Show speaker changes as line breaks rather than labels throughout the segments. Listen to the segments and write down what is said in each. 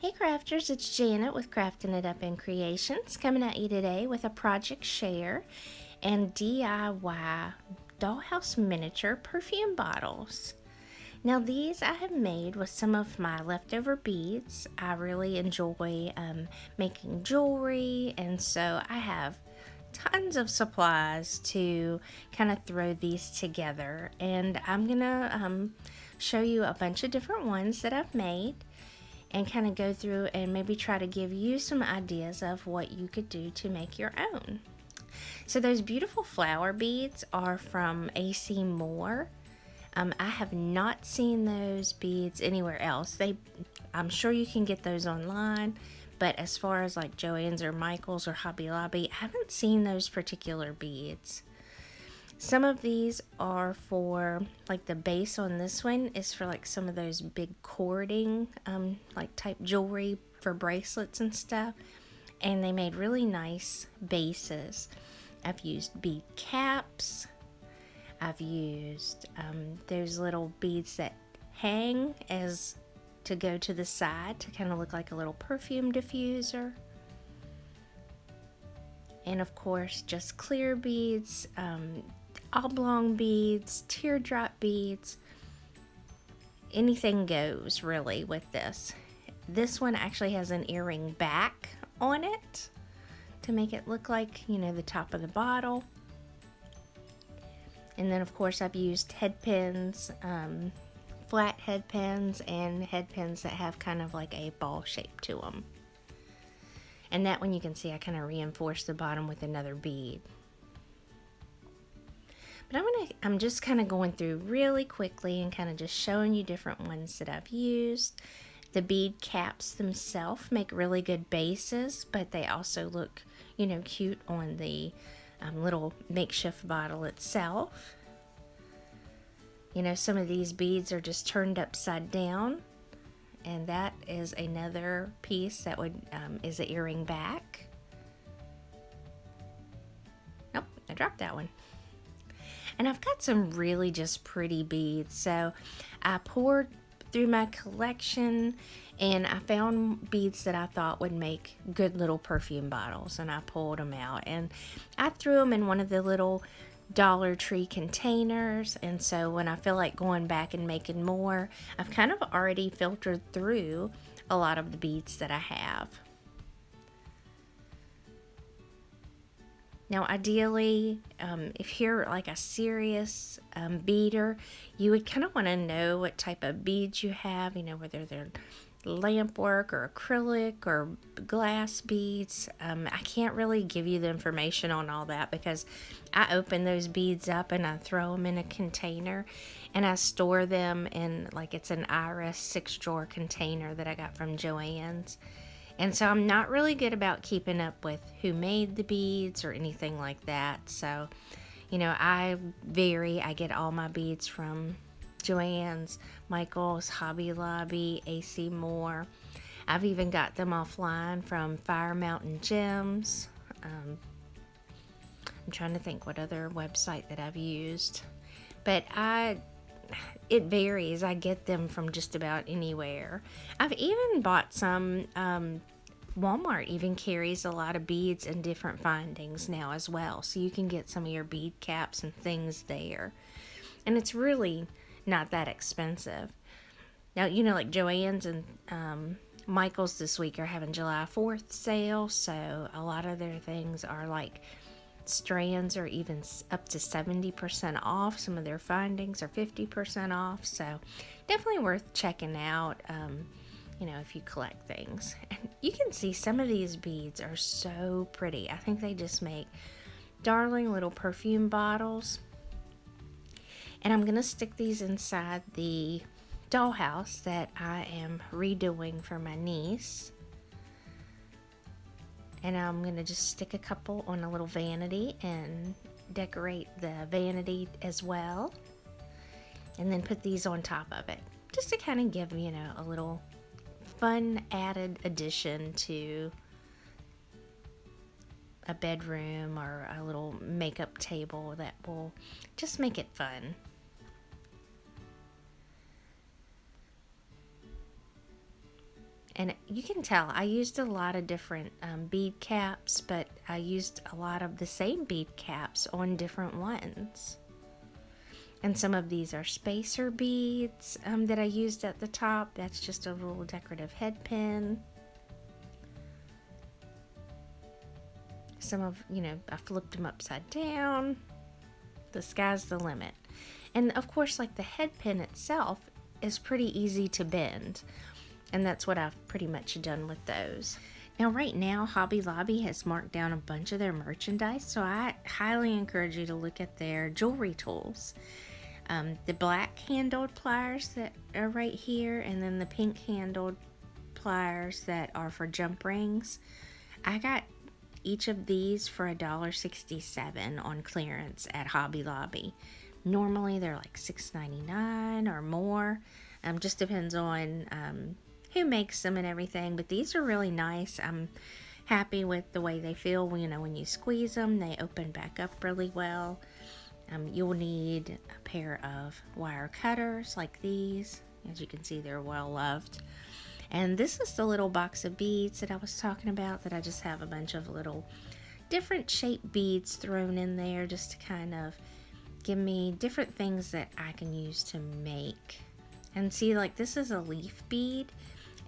Hey crafters, it's Janet with Crafting It Up in Creations coming at you today with a project share and DIY dollhouse miniature perfume bottles. Now these I have made with some of my leftover beads. I really enjoy making jewelry, and so I have tons of supplies to kind of throw these together, and I'm gonna show you a bunch of different ones that I've made and kind of go through and maybe try to give you some ideas of what you could do to make your own. So those beautiful flower beads are from AC Moore. I have not seen those beads anywhere else. I'm sure you can get those online, but as far as like Joann's or Michael's or Hobby Lobby, I haven't seen those particular beads. Some of these are for, like the base on this one is for like some of those big cording, like type jewelry for bracelets and stuff. And they made really nice bases. I've used bead caps. I've used those little beads that hang as to go to the side to kind of look like a little perfume diffuser. And of course, just clear beads, oblong beads, teardrop beads. Anything goes really with this. This one actually has an earring back on it to make it look like, the top of the bottle. And then of course I've used head pins, flat head pins, and head pins that have kind of like a ball shape to them. And that one you can see I kind of reinforced the bottom with another bead. But I'm just kind of going through really quickly and kind of just showing you different ones that I've used. The bead caps themselves make really good bases, but they also look, cute on the little makeshift bottle itself. Some of these beads are just turned upside down, and that is another piece that is the earring back. Nope, I dropped that one. And I've got some really just pretty beads. So I poured through my collection and I found beads that I thought would make good little perfume bottles, and I pulled them out and I threw them in one of the little Dollar Tree containers. And so when I feel like going back and making more, I've kind of already filtered through a lot of the beads that I have. Now ideally, if you're like a serious beader, you would kind of want to know what type of beads you have, whether they're lamp work or acrylic or glass beads. I can't really give you the information on all that because I open those beads up and I throw them in a container and I store them in, like, it's an Iris 6-drawer container that I got from Joann's. And so I'm not really good about keeping up with who made the beads or anything like that. So, I vary. I get all my beads from Joann's, Michael's, Hobby Lobby, AC Moore. I've even got them offline from Fire Mountain Gems. I'm trying to think what other website that I've used. But it varies. I get them from just about anywhere. I've even bought some, Walmart even carries a lot of beads and different findings now as well. So you can get some of your bead caps and things there. And it's really not that expensive. Now, like Joann's and Michael's this week are having July 4th sale. So a lot of their things are like strands are even up to 70% off. Some of their findings are 50% off. So definitely worth checking out, if you collect things. And you can see some of these beads are so pretty. I think they just make darling little perfume bottles. And I'm going to stick these inside the dollhouse that I am redoing for my niece. And I'm going to just stick a couple on a little vanity and decorate the vanity as well. And then put these on top of it. Just to kind of give, a little fun added addition to a bedroom or a little makeup table that will just make it fun. And you can tell I used a lot of different bead caps, but I used a lot of the same bead caps on different ones. And some of these are spacer beads that I used at the top. That's just a little decorative head pin. Some of, I flipped them upside down. The sky's the limit. And of course, like the head pin itself is pretty easy to bend. And that's what I've pretty much done with those. Now right now, Hobby Lobby has marked down a bunch of their merchandise, so I highly encourage you to look at their jewelry tools. The black handled pliers that are right here, and then the pink handled pliers that are for jump rings. I got each of these for $1.67 on clearance at Hobby Lobby. Normally they're like $6.99 or more. Just depends on who makes them and everything, but these are really nice. I'm happy with the way they feel. When you squeeze them, they open back up really well. You'll need a pair of wire cutters like these. As you can see, they're well loved. And this is the little box of beads that I was talking about, that I just have a bunch of little different shaped beads thrown in there just to kind of give me different things that I can use to make. And see, like this is a leaf bead,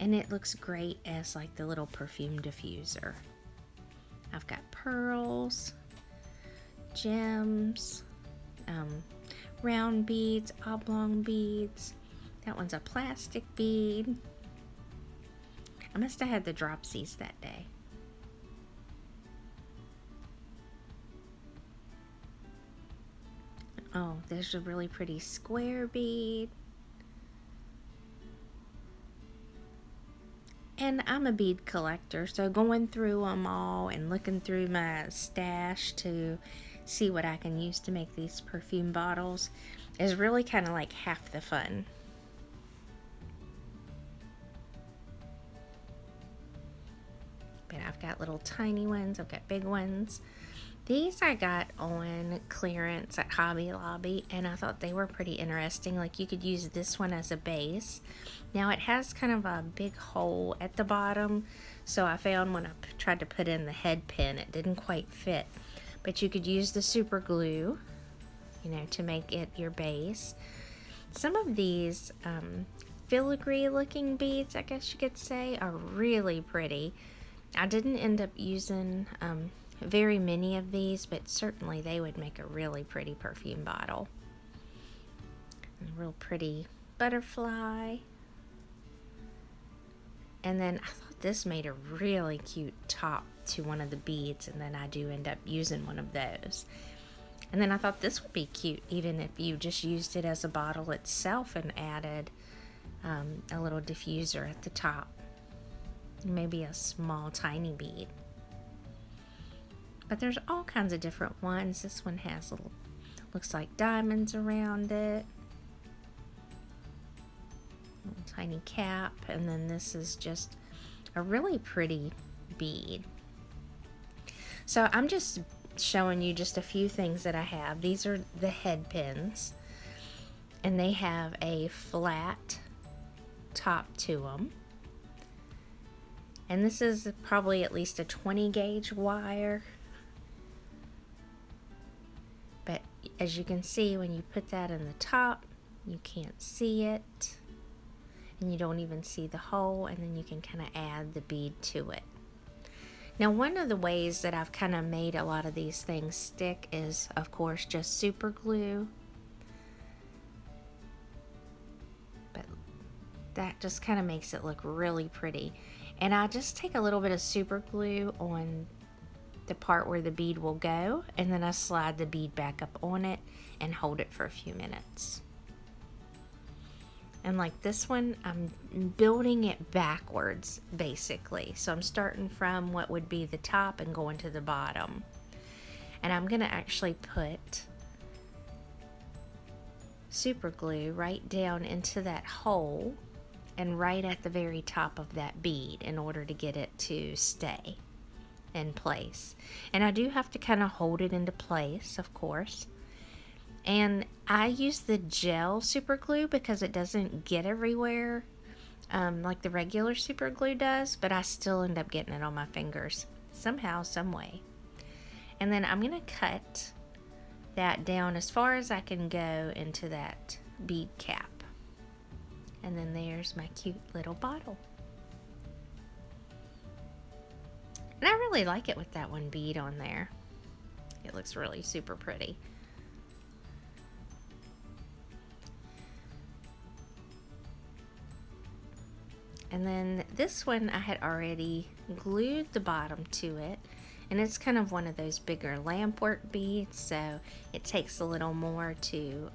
and it looks great as like the little perfume diffuser. I've got pearls, gems, round beads, oblong beads. That one's a plastic bead. I must have had the dropsies that day. Oh, there's a really pretty square bead. And I'm a bead collector, so going through them all and looking through my stash to see what I can use to make these perfume bottles is really kind of like half the fun. But I've got little tiny ones, I've got big ones. These I got on clearance at Hobby Lobby, and I thought they were pretty interesting. Like you could use this one as a base. Now it has kind of a big hole at the bottom, so I found when I tried to put in the head pin, it didn't quite fit. But you could use the super glue, to make it your base. Some of these filigree looking beads, I guess you could say, are really pretty. I didn't end up using very many of these, but certainly they would make a really pretty perfume bottle. A real pretty butterfly. And then I thought this made a really cute top to one of the beads, and then I do end up using one of those. And then I thought this would be cute even if you just used it as a bottle itself and added a little diffuser at the top. Maybe a small tiny bead. But there's all kinds of different ones. This one has little, looks like diamonds around it. Little tiny cap. And then this is just a really pretty bead. So I'm just showing you just a few things that I have. These are the head pins. And they have a flat top to them. And this is probably at least a 20 gauge wire. But as you can see, when you put that in the top, you can't see it. And you don't even see the hole, and then you can kind of add the bead to it. Now, one of the ways that I've kind of made a lot of these things stick is, of course, just super glue. But that just kind of makes it look really pretty. And I just take a little bit of super glue on the part where the bead will go, and then I slide the bead back up on it and hold it for a few minutes. And like this one, I'm building it backwards, basically. So I'm starting from what would be the top and going to the bottom. And I'm going to actually put super glue right down into that hole and right at the very top of that bead in order to get it to stay in place. And I do have to kind of hold it into place, of course. And I use the gel super glue because it doesn't get everywhere. like the regular super glue does, but I still end up getting it on my fingers somehow, some way. And then I'm going to cut that down as far as I can go into that bead cap. And then there's my cute little bottle. And I really like it with that one bead on there. It looks really super pretty. And then this one I had already glued the bottom to it. And it's kind of one of those bigger lampwork beads, so it takes a little more to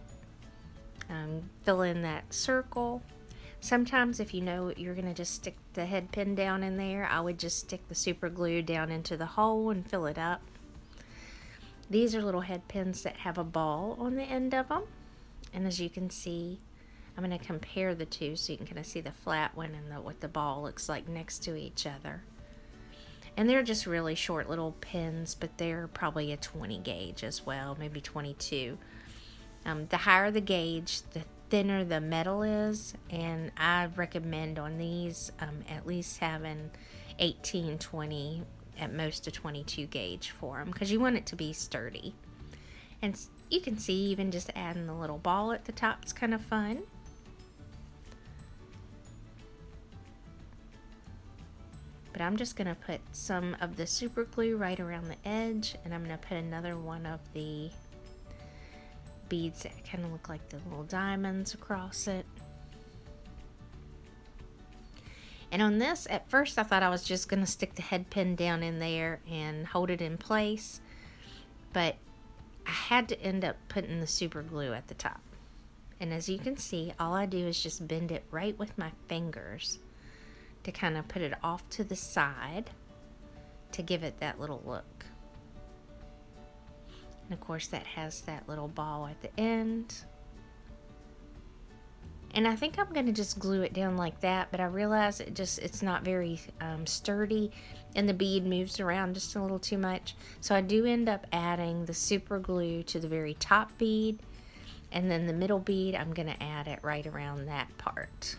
fill in that circle. Sometimes if you know you're going to just stick the head pin down in there, I would just stick the super glue down into the hole and fill it up. These are little head pins that have a ball on the end of them. And as you can see, I'm going to compare the two so you can kind of see the flat one and what the ball looks like next to each other. And they're just really short little pins, but they're probably a 20 gauge as well, maybe 22. The higher the gauge, the thinner the metal is, and I recommend on these at least having 18, 20, at most a 22 gauge for them, because you want it to be sturdy. And you can see even just adding the little ball at the top is kind of fun. But I'm just going to put some of the super glue right around the edge, and I'm going to put another one of the beads that kind of look like the little diamonds across it. And on this, at first I thought I was just going to stick the head pin down in there and hold it in place, but I had to end up putting the super glue at the top. And as you can see, all I do is just bend it right with my fingers to kind of put it off to the side to give it that little look. And of course that has that little ball at the end. And I think I'm going to just glue it down like that, but I realize it's not very sturdy, and the bead moves around just a little too much. So I do end up adding the super glue to the very top bead, and then the middle bead I'm going to add it right around that part.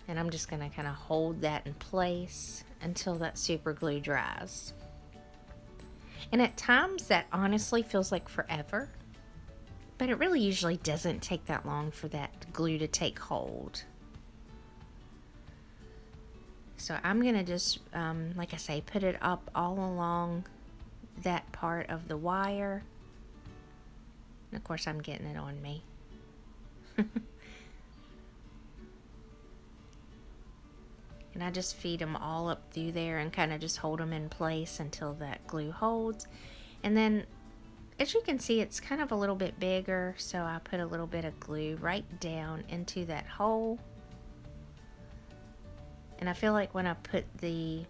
And I'm just going to kind of hold that in place until that super glue dries. And at times that honestly feels like forever, but it really usually doesn't take that long for that glue to take hold. So I'm going to just, like I say, put it up all along that part of the wire. And of course I'm getting it on me. And I just feed them all up through there and kind of just hold them in place until that glue holds. And then, as you can see, it's kind of a little bit bigger, so I put a little bit of glue right down into that hole. And I feel like when I put the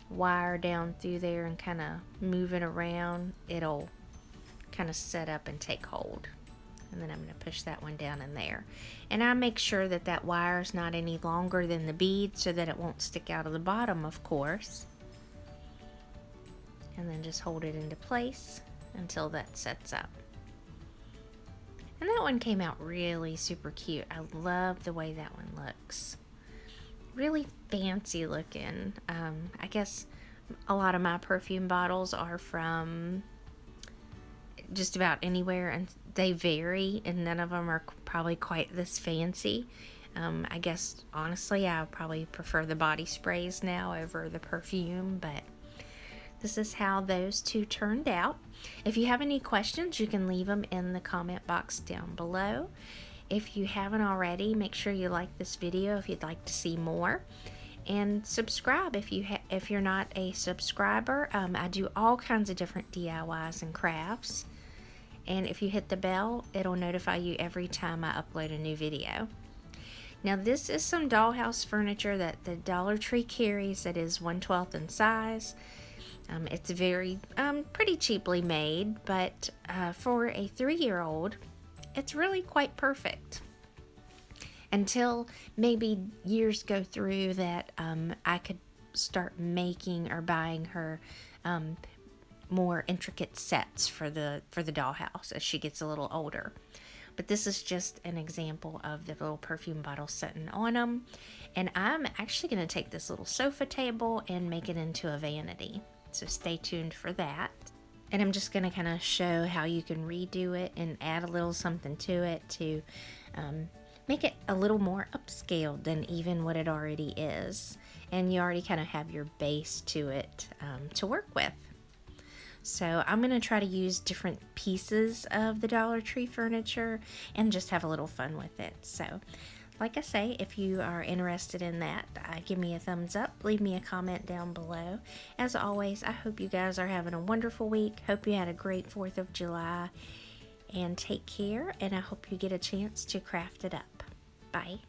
wire down through there and kind of move it around, it'll kind of set up and take hold. And then I'm going to push that one down in there. And I make sure that that wire is not any longer than the bead so that it won't stick out of the bottom, of course. And then just hold it into place until that sets up. And that one came out really super cute. I love the way that one looks. Really fancy looking. I guess a lot of my perfume bottles are from just about anywhere, and they vary, and none of them are probably quite this fancy. I guess honestly I probably prefer the body sprays now over the perfume, but this is how those two turned out. If you have any questions, you can leave them in the comment box down below. If you haven't already, make sure you like this video if you'd like to see more, and subscribe if you're not a subscriber. I do all kinds of different DIYs and crafts. And if you hit the bell, it'll notify you every time I upload a new video. Now this is some dollhouse furniture that the Dollar Tree carries that is 1/12 in size. It's very pretty cheaply made, but for a 3-year-old, it's really quite perfect. Until maybe years go through that I could start making or buying her more intricate sets for the dollhouse as she gets a little older. But this is just an example of the little perfume bottle sitting on them. And I'm actually going to take this little sofa table and make it into a vanity. So stay tuned for that. And I'm just going to kind of show how you can redo it and add a little something to it to make it a little more upscaled than even what it already is. And you already kind of have your base to it to work with. So I'm going to try to use different pieces of the Dollar Tree furniture and just have a little fun with it. So like I say, if you are interested in that, give me a thumbs up, leave me a comment down below. As always, I hope you guys are having a wonderful week. Hope you had a great 4th of July. And take care, and I hope you get a chance to craft it up. Bye.